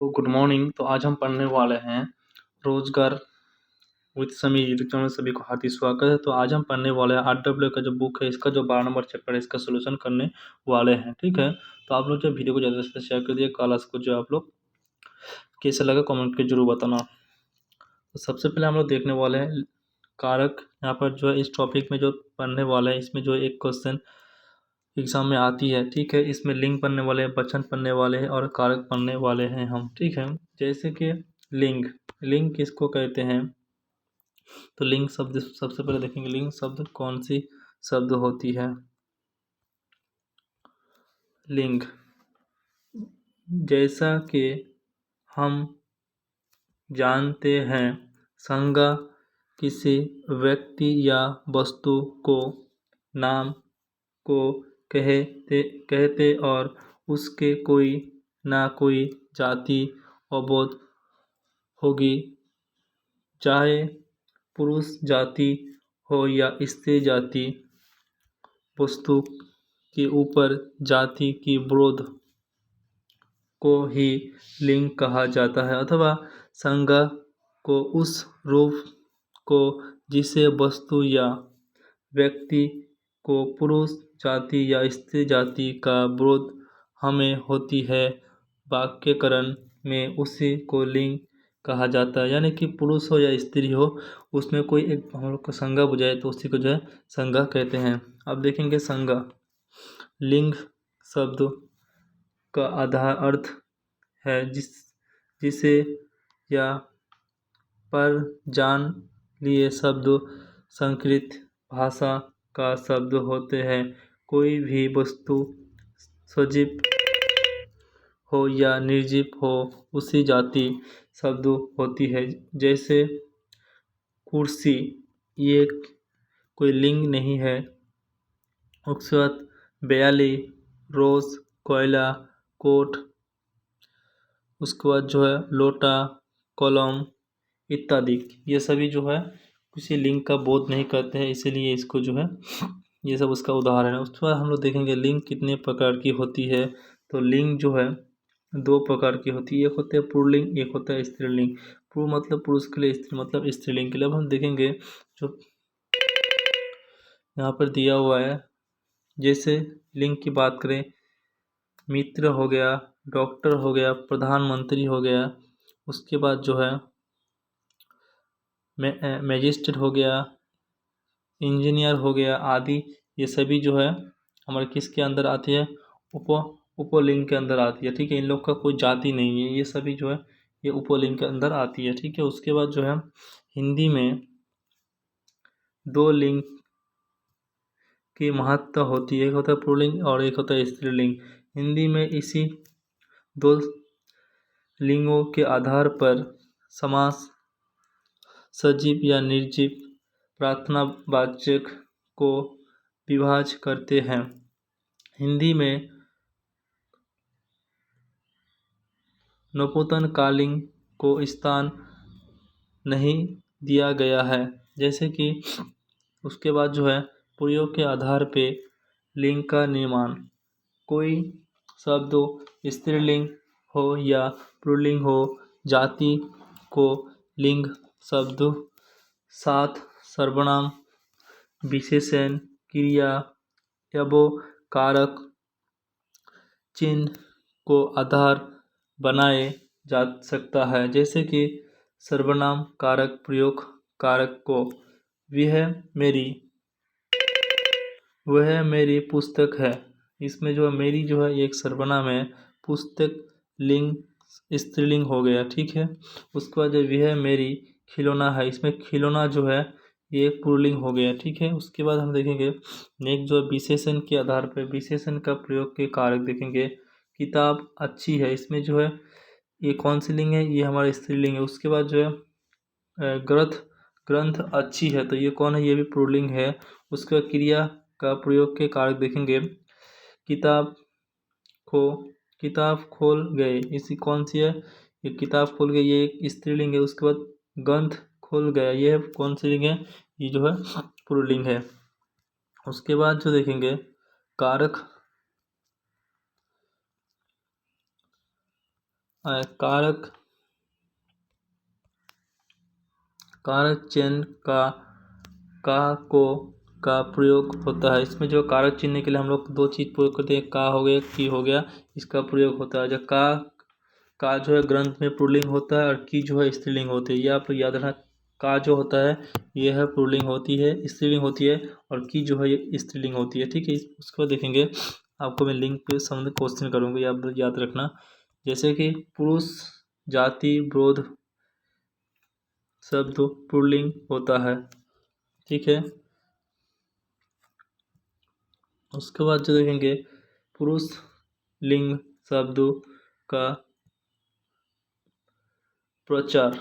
तो good morning. तो आज हम पढ़ने वाले हैं रोजगार विद समीर यूट्यूब में सभी को हार्दिक स्वागत है। तो आज हम पढ़ने वाले हैं RW का जो बुक है, इसका जो 12 नंबर चैप्टर है, इसका सोल्यूशन करने वाले हैं। ठीक है, तो आप लोग जो वीडियो को ज़्यादा से शेयर कर दिए, क्लास को जो आप लोग कैसे लगा कमेंट के जरूर बताना। तो सबसे पहले हम लोग देखने वाले हैं कारक। यहाँ पर जो है इस टॉपिक में जो पढ़ने वाले हैं, इसमें जो एक क्वेश्चन एग्जाम में आती है। ठीक है, इसमें लिंग पढ़ने वाले हैं, वचन पढ़ने वाले हैं और कारक पढ़ने वाले हैं हम। ठीक है, जैसे कि लिंग। लिंग किसको कहते हैं? तो लिंग शब्द सबसे पहले देखेंगे, लिंग शब्द कौन सी शब्द होती है। लिंग, जैसा कि हम जानते हैं, संज्ञा किसी व्यक्ति या वस्तु को नाम को कहते और उसके कोई ना कोई जाति अवोध होगी, चाहे पुरुष जाति हो या स्त्री जाति। वस्तु के ऊपर जाति की विरोध को ही लिंग कहा जाता है, अथवा संज्ञा को उस रूप को जिसे वस्तु या व्यक्ति को पुरुष जाति या स्त्री जाति का विरोध हमें होती है, वाक्यकरण में उसी को लिंग कहा जाता है। यानी कि पुरुष हो या स्त्री हो, उसमें कोई एक हम लोग को संज्ञा बुझाए तो उसी को जो है संज्ञा कहते हैं। अब देखेंगे संज्ञा। लिंग शब्द का आधार अर्थ है जिसे या पर जान लिए शब्द संस्कृत भाषा का शब्द होते हैं। कोई भी वस्तु सजीव हो या निर्जीव हो, उसी जाति शब्द होती है। जैसे कुर्सी, ये कोई लिंग नहीं है। उसके बाद बयाली, रोज, कोयला, कोट, उसके बाद जो है लोटा, कलम इत्यादि, ये सभी जो है किसी लिंग का बोध नहीं करते हैं, इसीलिए इसको जो है ये सब उसका उदाहरण है। उसके बाद हम लोग देखेंगे लिंग कितने प्रकार की होती है। तो लिंग जो है दो प्रकार की होती है, एक होता है पुल्लिंग, एक होता है स्त्रीलिंग। पुर मतलब पुरुष के लिए, स्त्री मतलब स्त्रीलिंग के लिए। अब हम देखेंगे जो यहाँ पर दिया हुआ है, जैसे लिंग की बात करें, मित्र हो गया, डॉक्टर हो गया, प्रधानमंत्री हो गया, उसके बाद जो है मैजिस्ट्रेट हो गया, इंजीनियर हो गया आदि। ये सभी जो है हमारे किसके अंदर आती है? उप उपलिंग के अंदर आती है। ठीक है, इन लोग का कोई जाति नहीं है, ये सभी जो है ये उपलिंग के अंदर आती है। ठीक है, उसके बाद जो है हिंदी में दो लिंग की महत्ता होती है, एक होता है पुल्लिंग और एक होता है स्त्रीलिंग। हिंदी में इसी दो लिंगों के आधार पर समास सजीव या निर्जीव प्रार्थनावाचक को विभाजित करते हैं। हिंदी में नपुंसकलिंग को स्थान नहीं दिया गया है। जैसे कि उसके बाद जो है प्रयोग के आधार पे लिंग का निर्माण। कोई शब्द स्त्रीलिंग हो या पुल्लिंग हो, जाति को लिंग शब्द साथ सर्वनाम, विशेषण, क्रिया एवं कारक चिन्ह को आधार बनाए जा सकता है। जैसे कि सर्वनाम कारक प्रयोग कारक को वह मेरी पुस्तक है, इसमें जो है मेरी जो है एक सर्वनाम है, पुस्तक लिंग स्त्रीलिंग हो गया। ठीक है, उसके बाद जो वह मेरी खिलौना है, इसमें खिलौना जो है ये एक पुल्लिंग हो गया। ठीक है, उसके बाद हम देखेंगे नेक्स्ट जो है विशेषण के आधार पर विशेषण का प्रयोग के कारक देखेंगे। किताब अच्छी है, इसमें जो है ये कौन सी लिंग है? ये हमारा स्त्रीलिंग है। उसके बाद जो है ग्रंथ ग्रंथ अच्छी है, तो ये कौन है? ये भी पुल्लिंग है। उसका क्रिया का प्रयोग के कारक देखेंगे। किताब खो किताब खोल गए, इसी कौन सी है? ये किताब खोल गए, ये एक स्त्रीलिंग है। उसके बाद ग्रंथ खोल गया, ये कौन सी लिंग है? ये जो है पुल्लिंग है। उसके बाद जो देखेंगे कारक कारक कारक चिन्ह का प्रयोग होता है। इसमें जो कारक चिन्ह के लिए हम लोग दो चीज़ प्रयोग करते हैं, का हो गया, की हो गया, इसका प्रयोग होता है। जब का जो है ग्रंथ में पुल्लिंग होता है और की जो है स्त्रीलिंग होती है। ये आप लोग याद रखना, का जो होता है ये है पुल्लिंग होती है, स्त्रीलिंग होती है, और की जो है ये स्त्रीलिंग होती है। ठीक है, उसके बाद देखेंगे, आपको मैं लिंक पे संबंधित क्वेश्चन करूँगा, ये आप याद रखना। जैसे कि पुरुष जाति बोध शब्द पुल्लिंग होता है। ठीक है, उसके बाद जो देखेंगे पुरुष लिंग शब्दों का प्रचार,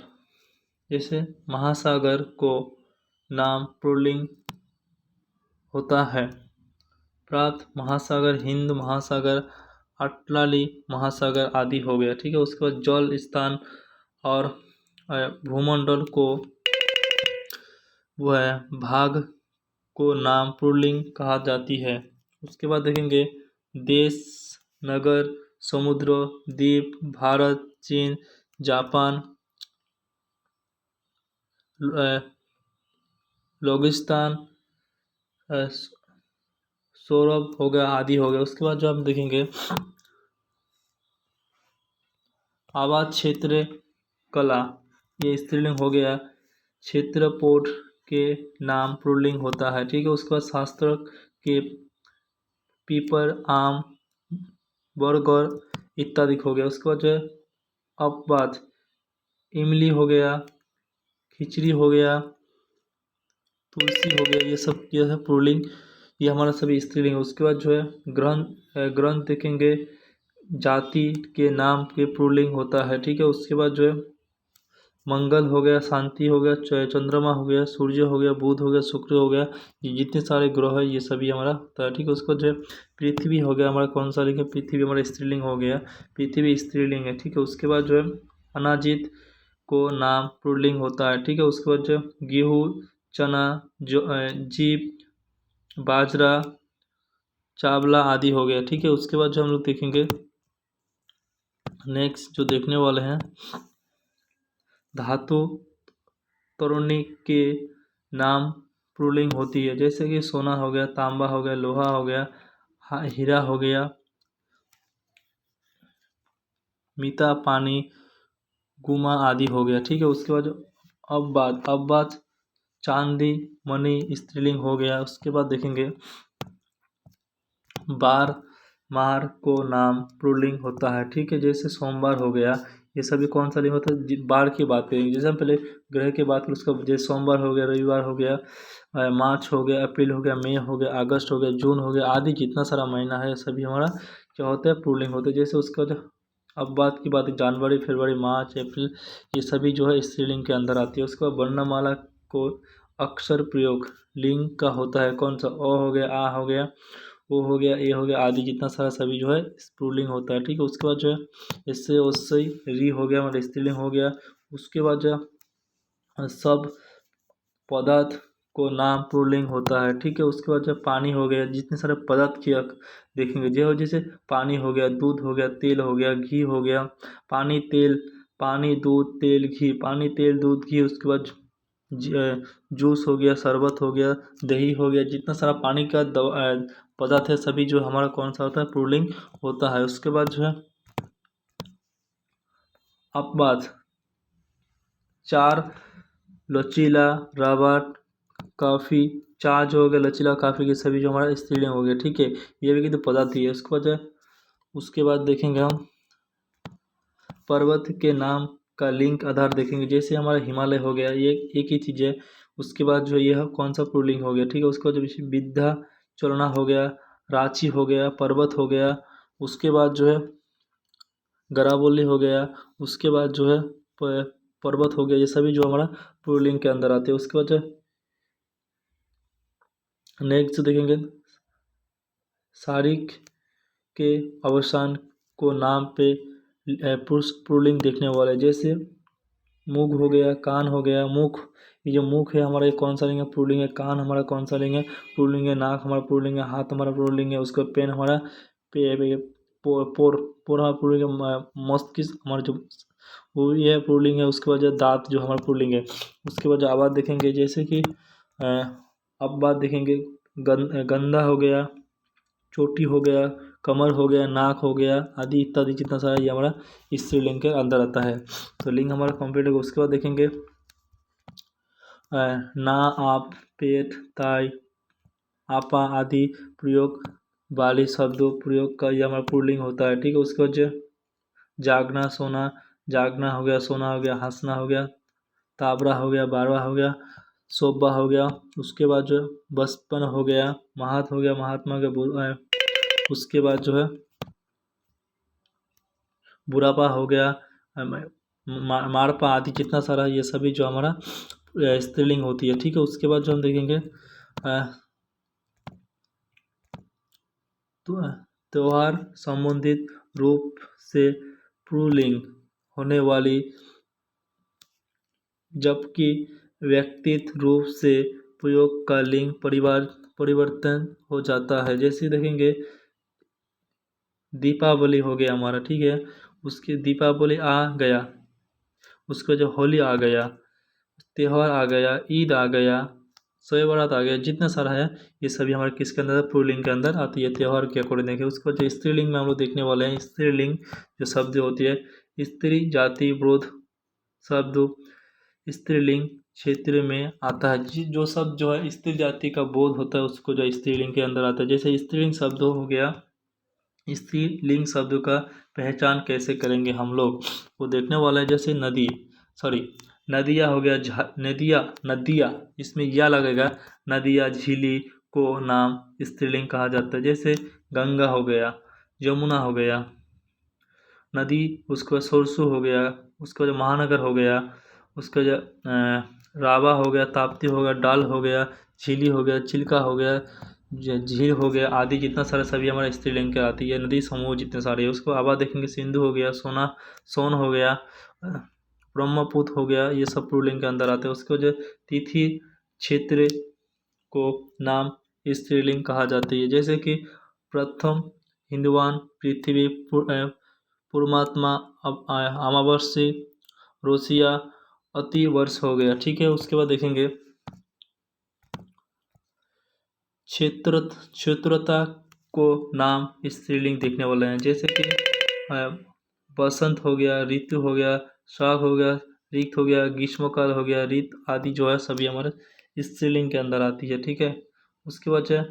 जैसे महासागर को नाम पुल्लिंग होता है। प्रात महासागर, हिंद महासागर, अटलाली महासागर आदि हो गया। ठीक है, उसके बाद जल स्थान और भूमंडल को वह भाग को नाम पुल्लिंग कहा जाती है। उसके बाद देखेंगे देश, नगर, समुद्र, द्वीप, भारत, चीन, जापान, लोगिस्तान, सौरभ हो गया, आदि हो गया। उसके बाद जो हम देखेंगे आवाज क्षेत्र कला, ये स्त्रीलिंग हो गया। क्षेत्रपोट के नाम पुल्लिंग होता है। ठीक है, उसके बाद शास्त्र के पीपर, आम, बरगद इत्यादि हो गया। उसके बाद जो है अपवाद, इमली हो गया, खिचड़ी हो गया, तुलसी हो गया, ये सब पुल्लिंग, ये हमारा सभी स्त्रीलिंग है। उसके बाद जो है ग्रंथ देखेंगे, जाति के नाम के पुल्लिंग होता है। ठीक है, उसके बाद जो है मंगल हो गया, शांति हो गया, चंद्रमा हो गया, सूर्य हो गया, बुध हो गया, शुक्र हो गया, ये जितने सारे ग्रह है ये सभी हमारा होता है। ठीक है, उसके बाद जो है पृथ्वी हो गया, हमारा कौन सा लिंग है, पृथ्वी हमारा स्त्रीलिंग हो गया, पृथ्वी स्त्रीलिंग है। ठीक है, उसके बाद जो है अनाजित को नाम पुल्लिंग होता है। ठीक है, उसके बाद जो गेहूँ, चना, जीप, बाजरा, चावला आदि हो गया। ठीक है, उसके बाद जो हम लोग देखेंगे नेक्स्ट जो देखने वाले हैं, धातु तरुणी के नाम पुल्लिंग होती है। जैसे कि सोना हो गया, तांबा हो गया, लोहा हो गया, हीरा हो गया, मीता, पानी, गुमा आदि हो गया। ठीक है, उसके बाद अब बात चांदी, मणि स्त्रीलिंग हो गया। उसके बाद देखेंगे बार, मार को नाम पुल्लिंग होता है। ठीक है, जैसे सोमवार हो गया, ये सभी कौन सा लिंग होता है, बार की बात करेंगे। जैसे हम पहले ग्रह की बात करें, उसका जैसे सोमवार हो गया, रविवार हो गया, मार्च हो गया, अप्रैल हो गया, मई हो गया, अगस्त हो गया, जून हो गया, आदि जितना सारा महीना है सभी हमारा क्या होता है, पुल्लिंग होता है। जैसे उसका जो अब बात की बात है, जनवरी, फरवरी, मार्च, अप्रैल, ये सभी जो है स्त्रीलिंग के अंदर आती है। उसके बाद वर्णमाला को अक्षर प्रयोग लिंग का होता है, कौन सा, ओ हो गया, आ हो गया, ओ हो गया, ए हो गया, आदि जितना सारा सभी जो है पुल्लिंग होता है। ठीक है, उसके बाद जो है इससे उससे री हो गया, मतलब स्त्रीलिंग हो गया। उसके बाद जो है सब पदार्थ को नाम पुल्लिंग होता है। ठीक है, उसके बाद जब पानी हो गया, जितने सारे पदार्थ की देखेंगे, जो जैसे पानी हो गया, दूध हो गया, तेल हो गया, घी हो गया, पानी, तेल, पानी, दूध, तेल, घी, पानी, तेल, दूध, घी। उसके बाद जूस हो गया, शरबत हो गया, दही हो गया, जितना सारा पानी का पदार्थ है सभी जो हमारा कौन सा होता है, पुल्लिंग होता है। उसके बाद जो है अपवाद, चार, लचीला, रबर, काफ़ी, चार जो हो गया, लचीला, काफ़ी के सभी जो हमारा स्त्रीलिंग हो गया। ठीक है, ये भी किन्तु पदार्थ ही है। उसके बाद देखेंगे हम पर्वत के नाम का लिंक आधार देखेंगे। जैसे हमारा हिमालय हो गया, ये एक ही चीज़ है। उसके बाद जो यह कौन सा पुल्लिंग हो गया। ठीक है, उसके बाद जो विंध्याचल हो गया, रांची हो गया, पर्वत हो गया। उसके बाद जो है गराबोली हो गया। उसके बाद जो है पर्वत हो गया। ये सभी जो हमारा पुल्लिंग के अंदर आते हैं। उसके बाद जो नेक्स्ट देखेंगे शारीक के अवसान को नाम पे पुरुष पुल्लिंग देखने वाले, जैसे मुख हो गया, कान हो गया, मुख, ये जो मुख है हमारा, ये कौन सा लिंग है, पुल्लिंग है। कान हमारा कौन सा लिंग है, पुल्लिंग है। नाक हमारा पुल्लिंग है। हाथ हमारा पुल्लिंग है। उसका पेन हमारा पोर हमारा पुल्लिंग है, मस्तिष्क हमारा जो वो भी है पुल्लिंग है। उसके बाद जो दांत जो हमारा पुल्लिंग है। उसके बाद जो आवाज़ देखेंगे जैसे कि अब बात देखेंगे गंदा हो गया, चोटी हो गया, कमर हो गया, नाक हो गया आदि इत्यादि जितना सारा ये हमारा स्त्रीलिंग के अंदर आता है। तो लिंग हमारा कंप्लीट होगा। उसके बाद देखेंगे ना, आप, पेट, ताई, आपा आदि प्रयोग वाले शब्दों प्रयोग का यह हमारा पुल्लिंग होता है। ठीक है। उसके बाद जो जागना, सोना, जागना हो गया, सोना हो गया, हंसना हो गया, ताबरा हो गया, बारवा हो गया, सोबा हो गया। उसके बाद जो बचपन हो गया, महात हो गया, महात्मा हो गया, उसके बाद जो है बुढ़ापा हो गया, मारपा आदि जितना सारा ये सभी जो हमारा स्त्रीलिंग होती है। ठीक है। उसके बाद जो हम देखेंगे तो त्योहार संबंधित रूप से पुल्लिंग होने वाली, जबकि व्यक्तिगत रूप से प्रयोग का लिंग परिवर्तन हो जाता है। जैसे देखेंगे दीपावली हो गया हमारा। ठीक है। उसके दीपावली आ गया, उसका जो होली आ गया, त्यौहार आ गया, ईद आ गया, शब बारात आ गया, जितना सारा है ये सभी हमारे किसके अंदर है, पुल्लिंग के अंदर आती है। त्यौहार के अकॉर्डिंग देखें। उसके बाद जो स्त्रीलिंग में हम लोग देखने वाले हैं, स्त्रीलिंग जो शब्द होती है, स्त्री जाति विरोध शब्द स्त्रीलिंग क्षेत्र में आता है। जो शब्द जो है स्त्री जाति का बोध होता है उसको जो स्त्रीलिंग के अंदर आता है। जैसे स्त्रीलिंग शब्द हो गया, स्त्रीलिंग शब्द का पहचान कैसे करेंगे हम लोग, वो देखने वाला है। जैसे नदिया हो गया, नदिया इसमें या लगेगा, नदिया झीली को नाम स्त्रीलिंग कहा जाता है। जैसे गंगा हो गया, यमुना हो गया, नदी, उसके बाद सरसू हो गया, उसके बाद महानगर हो गया, उसका जो रावा हो गया, ताप्ती हो गया, डाल हो गया, झीली हो गया, चिल्का हो गया, झील हो गया आदि जितना सारा सभी हमारा स्त्रीलिंग के आती है। नदी समूह जितने सारे हैं उसको आवाज देखेंगे, सिंधु हो गया, सोन हो गया, ब्रह्मपुत्र हो गया, ये सब पुल्लिंग के अंदर आते हैं। उसको जो तिथि क्षेत्र को नाम स्त्रीलिंग कहा जाती है। जैसे कि प्रथम, हिंदुवान, पृथ्वी, पूर्णात्मा, अमावस्या, रोसिया, अति वर्ष हो गया। ठीक है। उसके बाद देखेंगे क्षेत्रता को नाम स्त्रीलिंग देखने वाले हैं। जैसे कि बसंत हो गया, ऋतु हो गया, शाक हो गया, ऋत हो गया, ग्रीष्मकाल हो गया, ऋत आदि जो है सभी हमारे स्त्रीलिंग के अंदर आती है। ठीक है। उसके बाद जो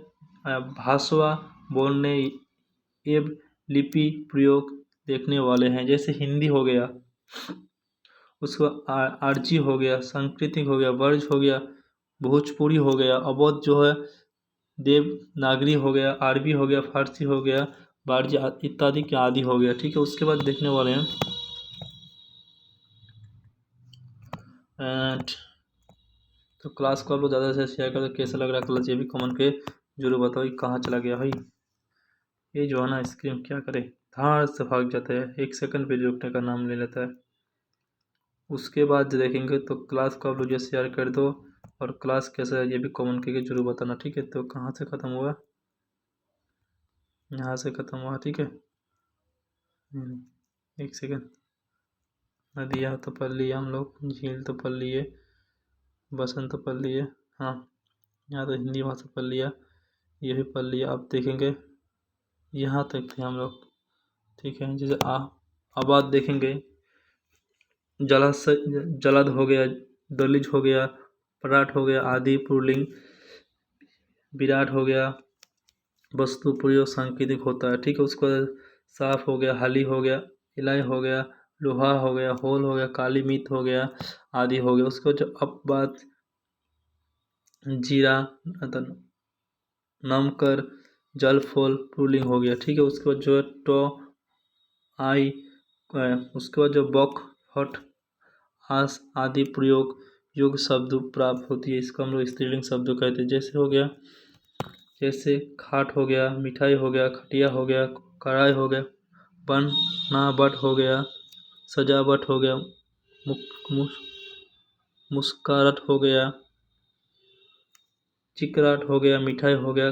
भाषा बोलने एवं लिपि प्रयोग देखने वाले हैं। जैसे हिंदी हो गया, उसको आरजी हो गया, सांस्कृतिक हो गया, वर्ज हो गया, भोजपुरी हो गया, अवध जो है देवनागरी हो गया, अरबी हो गया, फारसी हो गया, बारजी इत्यादि के आदि हो गया। ठीक है। उसके बाद देखने वाले हैं एंड तो क्लास को आप लोग ज़्यादा से शेयर करके कैसा लग रहा है क्लास, ये भी कमेंट के जरूर बताओ। कहाँ चला गया भाई ये जो है ना स्क्रीन, क्या करे, धार से भाग जाता है, 1 सेकंड पे रुकने का नाम ले लेता है। उसके बाद देखेंगे तो क्लास को आप लोग जो शेयर कर दो, और क्लास कैसा है ये भी कमेंट करके जरूर बताना। ठीक है। तो कहाँ से ख़त्म हुआ, यहाँ से ख़त्म हुआ। ठीक है। 1 सेकंड। नदियाँ तो पढ़ लिए हम लोग, झील तो पढ़ लिए, बसंत तो पढ़ लिए, हाँ यहाँ तो हिंदी भाषा पढ़ लिया, ये भी पढ़ लिया। अब देखेंगे यहाँ तक थे हम लोग। ठीक है। जैसे आबाद देखेंगे, जलद हो गया, दलिज हो गया, पराठ हो गया आदि पुल्लिंग, विराट हो गया, वस्तु प्रयोग सांकेतिक होता है। ठीक है। उसको साफ हो गया, हाली हो गया, इलाई हो गया, लोहा हो गया, होल हो गया, काली मीत हो गया आदि हो गया। उसको जो अब बात जीरा, नमकर, जल फल पुल्लिंग हो गया। ठीक है। उसके बाद जो है टो, आई, उसके बाद जो बक, हट, आस आदि प्रयोग योग शब्द प्राप्त होती है। इसको हम लोग स्त्रीलिंग शब्द कहते हैं। जैसे हो गया, जैसे खाट हो गया, मिठाई हो गया, खटिया हो गया, कढ़ाई हो गया, बनावट हो गया, सजावट हो गया, मुस्कराहट हो गया, चिकराट हो गया, मिठाई हो गया,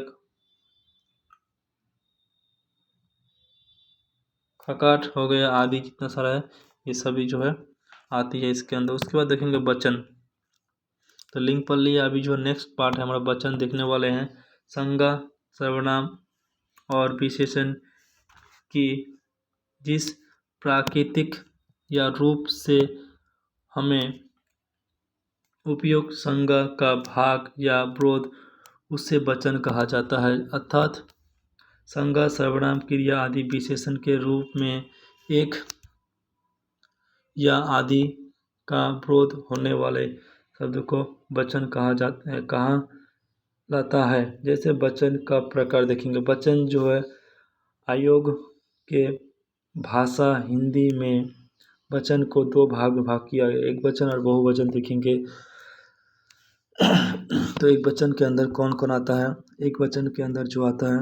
खकाट हो गया आदि जितना सारा है ये सभी जो है आती है इसके अंदर। उसके बाद देखेंगे वचन। तो लिंक पढ़ लिया। अभी जो नेक्स्ट पार्ट है हमारा वचन देखने वाले हैं। संज्ञा सर्वनाम और विशेषण की जिस प्राकृतिक या रूप से हमें उपयोग संज्ञा का भाग या विरोध उसे वचन कहा जाता है। अर्थात संज्ञा सर्वनाम क्रिया आदि विशेषण के रूप में एक या आदि का विरोध होने वाले शब्द को वचन कहा जाता है। जैसे वचन का प्रकार देखेंगे। वचन जो है आयोग के भाषा हिंदी में वचन को दो भाग में भाग किया गया, एक वचन और बहुवचन देखेंगे। तो एक वचन के अंदर कौन कौन आता है। एक वचन के अंदर जो आता है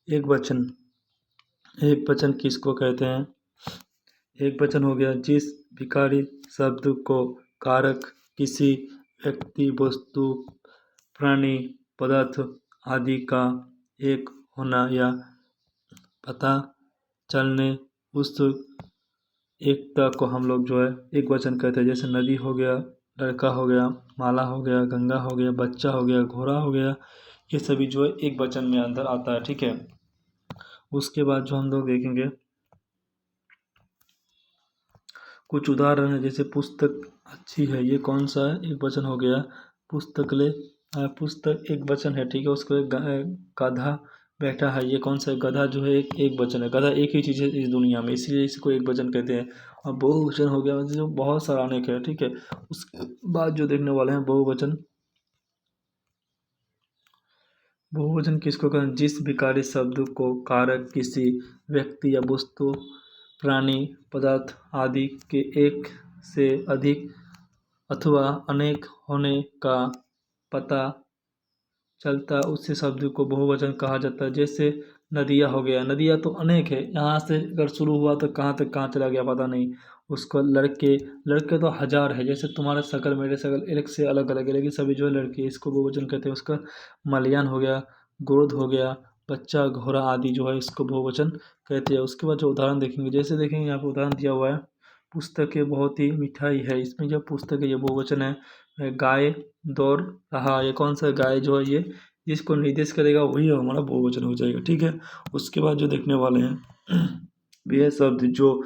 एक वचन किसको कहते हैं। एक वचन हो गया जिस विकारी शब्द को कारक किसी व्यक्ति वस्तु प्राणी पदार्थ आदि का एक होना या पता चलने उस एकता को हम लोग जो है एक वचन कहते हैं। जैसे नदी हो गया, लड़का हो गया, माला हो गया, गंगा हो गया, बच्चा हो गया, घोड़ा हो गया, ये सभी जो है एक वचन में अंदर आता है। ठीक है। उसके बाद जो हम लोग देखेंगे कुछ उदाहरण है। जैसे पुस्तक अच्छी है, ये कौन सा है, एक वचन हो गया। पुस्तक एक वचन है। ठीक है। उसको गधा बैठा है, ये कौन सा है, गधा जो है एक वचन है। गधा एक ही चीज़ है इस दुनिया में, इसलिए इसको एक वचन कहते हैं। और बहुवचन हो गया मतलब जो बहुत सारा अनेक है। ठीक है। उसके बाद जो देखने वाले हैं बहुवचन। बहुवचन किसको कहते हैं, जिस विकारी शब्द को कारक किसी व्यक्ति या वस्तु प्राणी पदार्थ आदि के एक से अधिक अथवा अनेक होने का पता चलता उसी शब्द को बहुवचन कहा जाता है। जैसे नदिया हो गया, नदिया तो अनेक है, यहाँ से अगर शुरू हुआ तो कहाँ तक कहाँ चला गया पता नहीं। उसको लड़के लड़के तो हजार है, जैसे तुम्हारा शकल मेरे शकल एक से अलग अलग है, लेकिन सभी जो है लड़के, इसको बहुवचन कहते हैं। उसका मलयान हो गया, गोद हो गया, बच्चा, घोड़ा आदि जो है इसको बहुवचन कहते हैं। उसके बाद जो उदाहरण देखेंगे, जैसे देखेंगे यहाँ पर उदाहरण दिया हुआ है, पुस्तकें बहुत ही मिठाई है, इसमें जो पुस्तक है ये बहुवचन है। गाय दौड़ रहा, ये कौन सा गाय जो है ये जिसको निर्देश करेगा वही हमारा बहुवचन हो जाएगा। ठीक है। उसके बाद जो देखने वाले हैं यह शब्द जो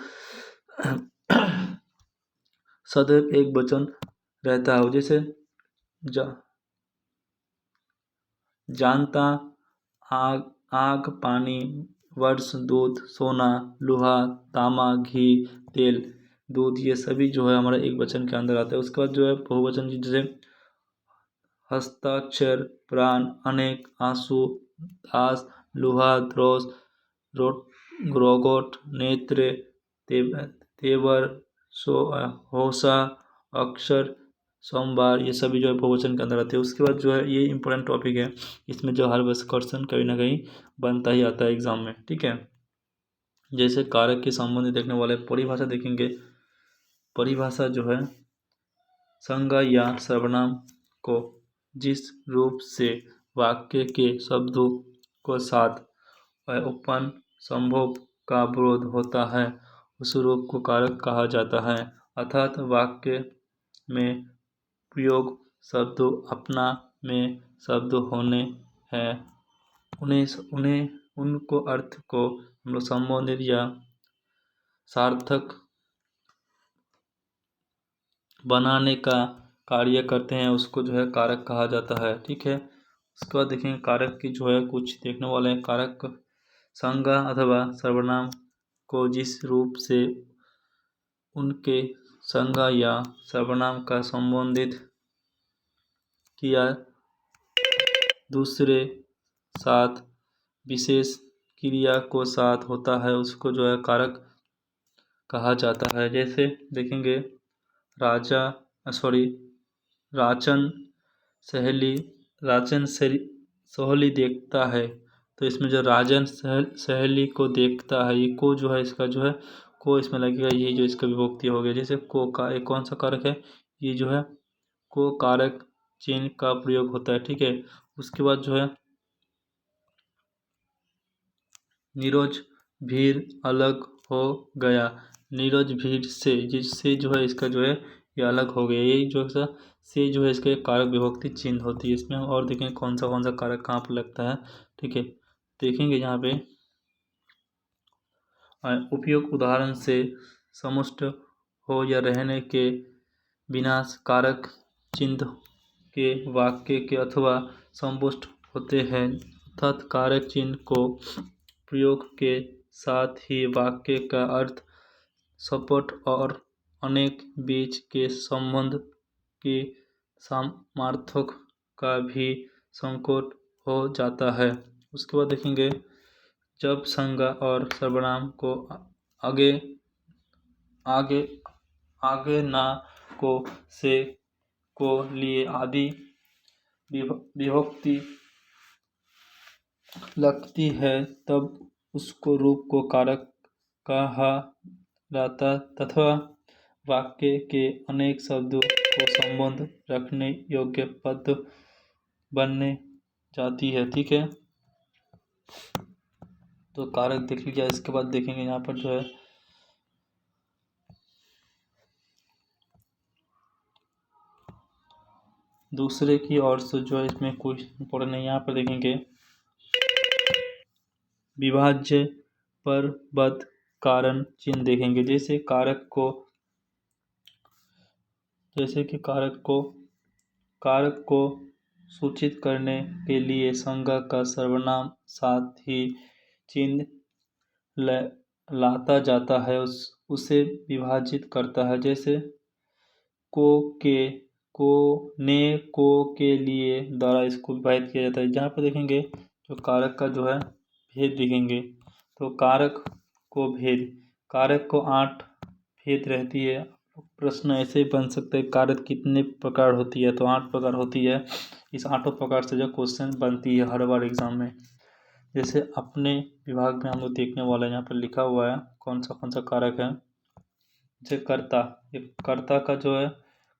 सदैव एक वचन रहता है। जैसे जानता, आग, आग, पानी, वर्ष, दूध, सोना, लोहा, तांबा, घी, तेल, दूध, ये सभी जो है हमारा एक वचन के अंदर आता है। उसके बाद जो है बहुवचन जैसे हस्ताक्षर, प्राण, अनेक, आंसू, दास, लोहा, द्रोस, रोगोट, नेत्र, तेवर, होसा, अक्षर, सोमवार, ये सभी जो है बहुवचन के अंदर आते हैं। उसके बाद जो है ये इंपॉर्टेंट टॉपिक है, इसमें जो हर वर्ष क्वेश्चन कहीं ना कहीं बनता ही आता है एग्जाम में। ठीक है। जैसे कारक के संबंध देखने वाले परिभाषा देखेंगे। परिभाषा जो है संज्ञा या सर्वनाम को जिस रूप से वाक्य के शब्दों को साथ व उत्पन्न संभोग का विरोध होता है उस रूप को कारक कहा जाता है। अर्थात वाक्य में प्रयोग शब्द अपना में शब्द होने हैं, उन्हें उनको अर्थ को हम लोग संबोधित या सार्थक बनाने का कार्य करते हैं, उसको जो है कारक कहा जाता है। ठीक है। उसके बाद देखेंगे कारक की जो है कुछ देखने वाले हैं। कारक संज्ञा अथवा सर्वनाम को जिस रूप से उनके संज्ञा या सर्वनाम का संबोधित किया दूसरे साथ विशेष क्रिया को साथ होता है उसको जो है कारक कहा जाता है। जैसे देखेंगे राजा सॉरी राचन सहेली, राजन सहेली देखता है, तो इसमें जो राजन सहेली को देखता है, ये को जो है इसका जो है को इसमें लगेगा, ये जो इसका विभक्ति हो गया। जैसे को का एक कौन सा कारक है, ये जो है को कारक चिन्ह का प्रयोग होता है। ठीक है। उसके बाद जो है निरोज भीड़ अलग हो गया। नीरज भीड़ से, जिससे जो है इसका जो है ये अलग हो गया। यही जो है से जो है इसका एक कारक विभक्ति चिन्ह होती है। इसमें हम और देखेंगे कौन सा कारक कहाँ पर लगता है। ठीक है, देखेंगे यहाँ पे उपयुक्त उदाहरण से समुष्ट हो या रहने के विनाश कारक चिन्ह के वाक्य के अथवा संपुष्ट होते हैं, अर्थात कारक चिन्ह को प्रयोग के साथ ही वाक्य का अर्थ सपट और अनेक बीच के संबंध की सामर्थ्य का भी संकोच हो जाता है। उसके बाद देखेंगे जब संज्ञा और सर्वनाम को आगे आगे आगे ना को से को लिए आदि विभक्ति लगती है, तब उसको रूप को कारक कहा जाता तथा वाक्य के अनेक शब्दों को संबंध रखने योग्य पद बनने जाती है। ठीक है, तो कारक देख लीजिए। इसके बाद देखेंगे यहाँ पर जो है दूसरे की ओर से जो है इसमें कुछ इम्पोर्टेंट नहीं। यहाँ पर देखेंगे विभाज्य पर बद कारण चिन्ह देखेंगे। जैसे कि कारक को सूचित करने के लिए संज्ञा का सर्वनाम साथ ही चिन्ह लाता जाता है, उसे विभाजित करता है। जैसे को के को ने को के लिए द्वारा इसको विभाजित किया जाता है। जहाँ पर देखेंगे जो कारक का जो है भेद देखेंगे, तो कारक को 8 भेद रहती है। प्रश्न ऐसे बन सकते हैं कारक कितने प्रकार होती है, तो 8 प्रकार होती है। इस 8 प्रकार से जो क्वेश्चन बनती है हर बार एग्जाम में। जैसे अपने विभाग में हम लोग देखने वाले हैं, यहाँ पर लिखा हुआ है कौन सा कारक है। जैसे कर्ता का जो है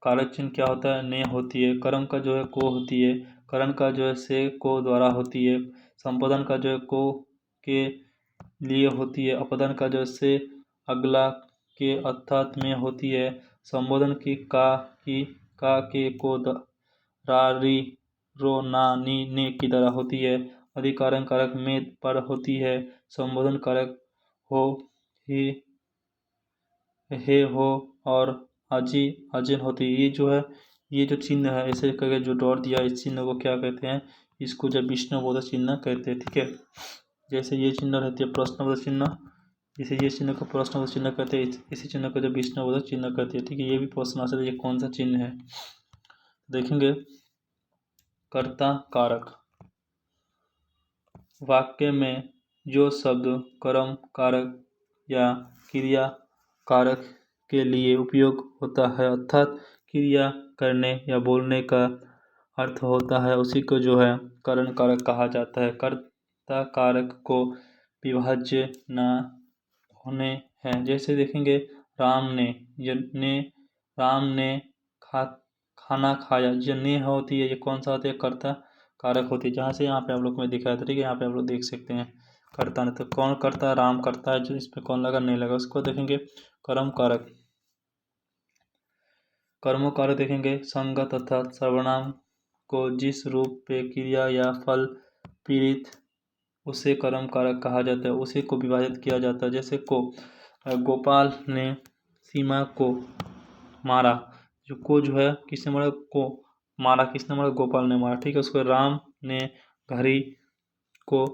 कारक चिन्ह क्या होता है, ने होती है। कर्म का जो है को होती है। करण का जो है से को द्वारा होती है। संपादन का जो है को के लिए होती है। अपदन का जो है से अगला के अर्थात में होती है। संबोधन की का के को रा री रो ना नी ने की तरह होती है। अधिकारण कारक में पर होती है। संबोधन कारक हो ही हे हो और अजिन होती है। ये जो चिन्ह है ऐसे करके जो डॉट दिया इस चिन्ह को क्या कहते हैं, इसको जब विष्णुबोधक चिन्ह कहते हैं। ठीक है, जैसे ये चिन्ह रहती है प्रश्नबोधक चिन्ह, जैसे ये चिन्ह को प्रश्नबोधक चिन्ह कहते हैं, इसी चिन्ह को जब विष्णुबोधक चिन्ह कहते हैं। ठीक है, ये भी प्रश्न आ सकता है ये कौन सा चिन्ह है। देखेंगे कर्ता कारक, वाक्य में जो शब्द कर्म कारक या क्रिया कारक के लिए उपयोग होता है, अर्थात क्रिया करने या बोलने का अर्थ होता है, उसी को जो है करण कारक कहा जाता है। कर्ता कारक को विभाज्य न होने हैं। जैसे देखेंगे राम ने खाना खाया, जो ने होती है ये कौन सा होती है, कर्ता कारक होती है। जहाँ से यहाँ पे आप लोग में दिखाया था। ठीक है, यहाँ पे आप लोग देख सकते हैं करता ने, तो कौन करता है, राम करता है। जो इसमें कौन लगा, नहीं लगा। उसको देखेंगे कर्म कारक, कर्मों कारक देखेंगे संज्ञा तथा सर्वनाम को जिस रूप पे क्रिया या फल पीड़ित उसे कर्म कारक कहा जाता है, उसी को विभाजित किया जाता है। जैसे को गोपाल ने सीमा को मारा, जो को जो है किसने मारा, को मारा किसने मारा, गोपाल ने मारा। ठीक है, उसको राम ने घड़ी को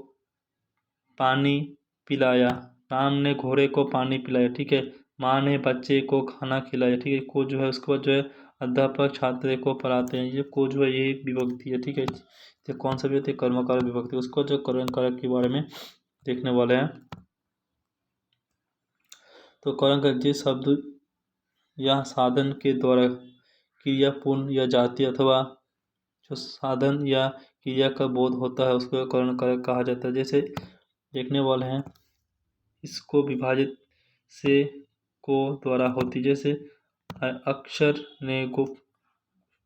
पानी पिलाया, राम ने घोड़े को पानी पिलाया। ठीक है, माँ ने बच्चे को खाना खिलाया। ठीक है, को जो है उसके बाद जो है अध्यापक छात्र को पढ़ाते हैं। ये को जो है ये विभक्ति है। ठीक है, ये कौन सा भी होती है, कर्मकारक विभक्ति। उसको जो करण कारक के बारे में देखने वाले हैं। तो करण कारक जिस शब्द या साधन के द्वारा क्रिया पूर्ण या जाति अथवा जो साधन या क्रिया का बोध होता है उसको करण कारक कहा जाता है। जैसे देखने वाले हैं इसको विभाजित से को द्वारा होती, जैसे अक्षर ने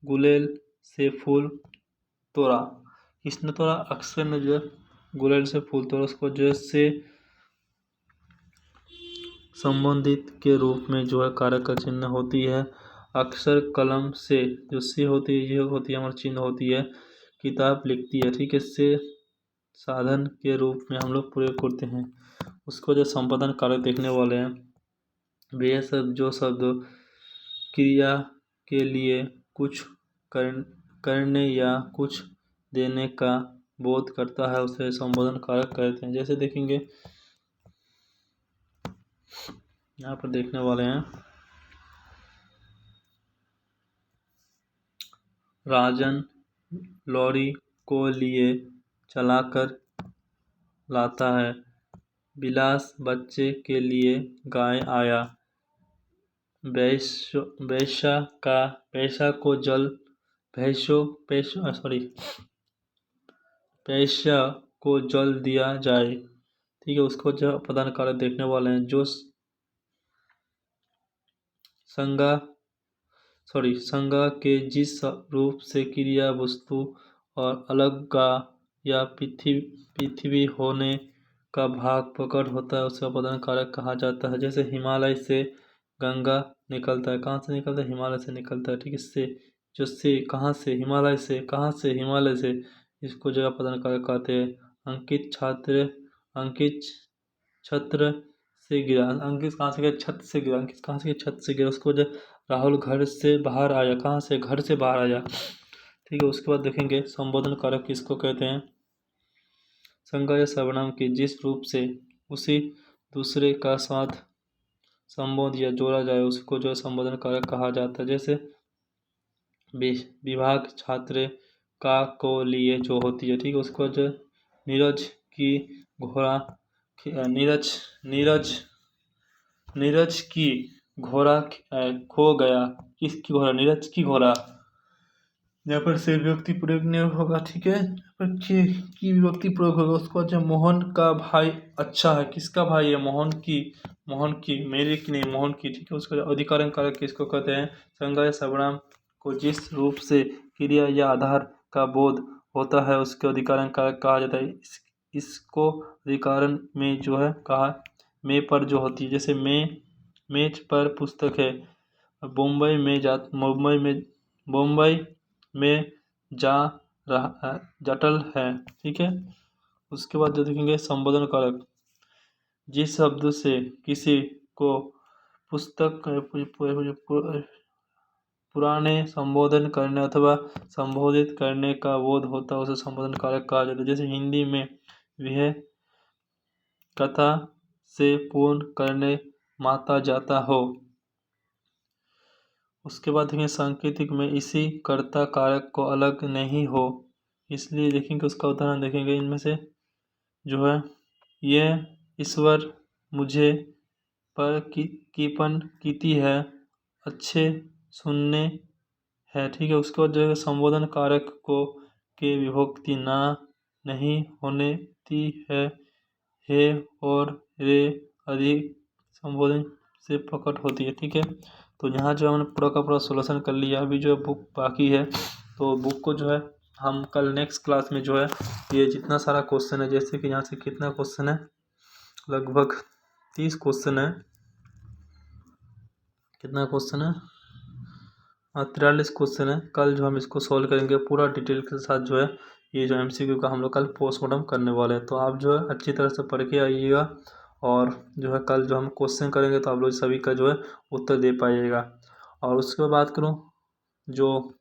गुलेल से फूल तोड़ा, किसने तोड़ा, अक्षर ने जो है गुलेल से फूल तोड़ा। उसको जो है से संबंधित के रूप में जो है कारक का चिन्ह होती है। अक्षर कलम से जो से होती है, ये होती है हमारी चिन्ह होती है किताब लिखती है, ठीक है। से साधन के रूप में हम लोग प्रयोग करते हैं। उसको जो संपादन कारक देखने वाले हैं, वे सब जो शब्द क्रिया के लिए कुछ करने या कुछ देने का बोध करता है उसे संबोधन कारक कहते हैं। जैसे देखेंगे यहाँ पर देखने वाले हैं, राजन लॉरी को लिए चलाकर लाता है, बिलास बच्चे के लिए गाय आया, वैश्या का पैसा को जल पैसा को जल दिया जाए, ठीक है। उसको जो प्रदान कारक देखने वाले हैं, जो संज्ञा के जिस रूप से क्रिया वस्तु और अलगा या पृथ्वी होने का भाग प्रकट होता है उसका प्रदान कारक कहा जाता है। जैसे हिमालय से गंगा निकलता है, कहाँ से निकलता है, हिमालय से निकलता है, ठीक है। इससे जो से कहाँ से, हिमालय से, कहाँ से, हिमालय से, इसको जगह प्रदान कारक कहते हैं। अंकित छत्र से गिरा, अंकित कहाँ से गिरा, छत से गिरा, अंकित कहाँ से गिरा, छत से गिरा। उसको जो राहुल घर से बाहर आया, कहाँ से, घर से बाहर आया, ठीक है। उसके बाद देखेंगे संबोधन कारक किसको कहते हैं। संज्ञा या सर्वनाम के जिस रूप से उसी दूसरे का साथ संबोध या जोड़ा जाए उसको जो संबोधन कारक कहा जाता है। जैसे विभाग छात्र का को लिए जो होती है, ठीक है। उसको जो नीरज की घोड़ा नीरज की घोड़ा खो गया, किसकी घोड़ा, नीरज की घोड़ा। यहाँ पर से व्यक्ति प्रयोग नहीं होगा, ठीक है। पर की विभक्ति प्रयोग होगा। उसको जो मोहन का भाई अच्छा है, किसका भाई है, मोहन की, मेरे की नहीं, मोहन की, ठीक है। उसका अधिकरण कारक किसको कहते हैं। संज्ञा या सर्वनाम को जिस रूप से क्रिया या आधार का बोध होता है उसके अधिकरण कारक कहा जाता है। इसको अधिकरण में जो है कहा में पर जो होती है, जैसे मेज पर पुस्तक है, मुंबई में जा रहा जटल है, ठीक है। उसके बाद जो देखेंगे संबोधन कारक, जिस शब्द से किसी को पुस्तक पुराने संबोधन करने अथवा संबोधित करने का बोध होता है उसे संबोधन कारक कहा जाता है। जैसे हिंदी में वह कथा से पूर्ण करने माता जाता हो। उसके बाद देखेंगे सांकेतिक में इसी कर्ता कारक को अलग नहीं हो, इसलिए देखेंगे उसका उदाहरण देखेंगे। इनमें से जो है यह ईश्वर मुझे पर कीपन कीती है, अच्छे सुनने है, ठीक है। उसके बाद जो है संबोधन कारक को के विभक्ति ना नहीं होने ती है और रे अधिक संबोधन से प्रकट होती है, ठीक है। तो यहाँ जो हमने पूरा का पूरा सोल्यूशन कर लिया। अभी जो है बुक बाकी है, तो बुक को जो है हम कल नेक्स्ट क्लास में जो है ये जितना सारा क्वेश्चन है, जैसे कि यहाँ से कितना क्वेश्चन है, लगभग 30 क्वेश्चन है, कितना क्वेश्चन है, 43 क्वेश्चन है। कल जो हम इसको सॉल्व करेंगे पूरा डिटेल के साथ जो है, ये जो MCQ का हम लोग कल पोस्टमार्टम करने वाले हैं। तो आप जो है अच्छी तरह से पढ़ के आइएगा और जो है कल जो हम क्वेश्चन करेंगे तो आप लोग सभी का जो है उत्तर दे पाइएगा। और उसके बाद बात करूँ, जो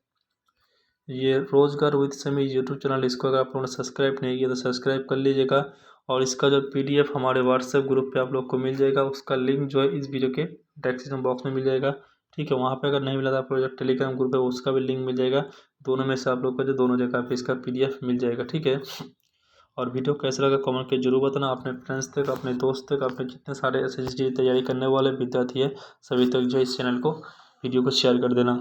ये रोजगार विद समी यूट्यूब चैनल, इसको अगर आप लोगों ने सब्सक्राइब नहीं किया तो सब्सक्राइब कर लीजिएगा। और इसका जो PDF हमारे व्हाट्सएप ग्रुप पे आप लोग को मिल जाएगा, उसका लिंक जो है इस वीडियो के डिस्क्रिप्शन बॉक्स में मिल जाएगा, ठीक है। वहाँ पे अगर नहीं मिला तो आप लोग जो टेलीग्राम ग्रुप है उसका भी लिंक मिल जाएगा। दोनों में से आप लोग को जो दोनों जगह पे इसका PDF मिल जाएगा, ठीक है। और वीडियो कैसा लगा कमेंट के जरूर बताना। अपने फ्रेंड्स तक, अपने दोस्त तक, अपने जितने सारे SSC की तैयारी करने वाले विद्यार्थी है सभी तक जो इस चैनल को वीडियो को शेयर कर देना।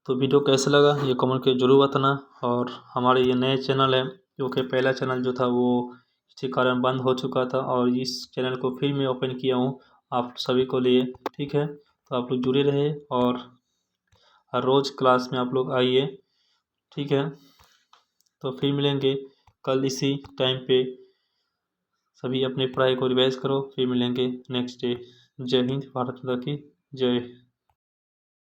तो वीडियो कैसा लगा ये कमेंट के जरूर बताना। और हमारे ये नए चैनल है, क्योंकि पहला चैनल जो था वो किसी कारण बंद हो चुका था और इस चैनल को फिर मैं ओपन किया हूँ आप सभी को लिए, ठीक है। तो आप लोग जुड़े रहे और हर रोज़ क्लास में आप लोग आइए, ठीक है। तो फिर मिलेंगे कल इसी टाइम पे। सभी अपनी पढ़ाई को रिवाइज करो, फिर मिलेंगे नेक्स्ट डे। जय हिंद, भारत माता की जय।